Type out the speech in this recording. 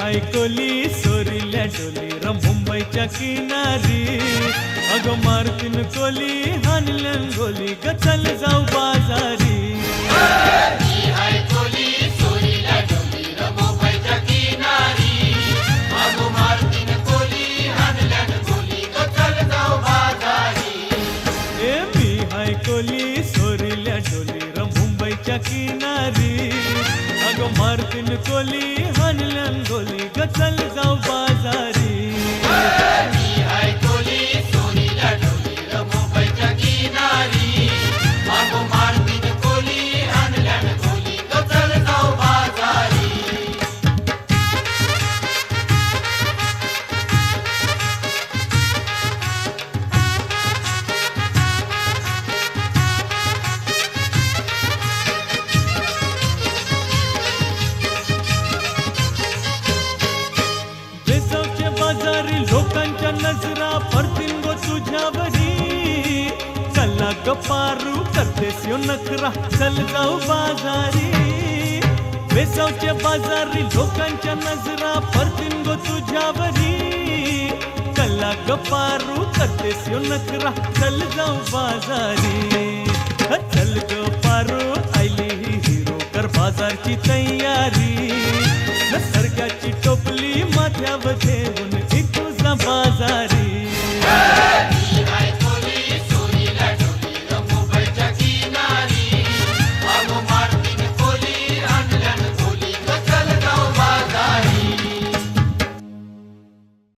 हाय कोली सोरील्या डोली र मुंबईच्या किनारी अगं मारतीन कोली हानलन गोली ग चल जाऊ बाजारी मी हाय कोली सोरील्या डोली र मुंबईच्या किनारी अगं मारतीन कोली हानलन गोली ग चल जाऊ बाजारी ए मी हाय कोली सोरील्या डोली र मुंबईच्या किनारी अगं मारतीन कोली हानलन गोली ग चल जाऊ बाजारी मी हाय कोली सोरील्या डोली र मुंबईच्या किनारी अगं मारतीन कोली हानलन गोली ग चल जाऊ बाजारी बेसावच्या बाजारी लोकांच्या नजरा पडतील गो तुझ्यावरी चला ग पारू करतेस यो नखरा चल जाऊ बाजारी बेसावच्या बाजारी लोकांच्या नजरा पडतील गो तुझ्यावरी चला ग पारू करतेस यो नखरा चल जाऊ बाजारी चल ग पारू आयली ही हिरो कर बाजारची तयारी निसर्गाची टोपली माथ्यावर ठेवून तुझा बाजार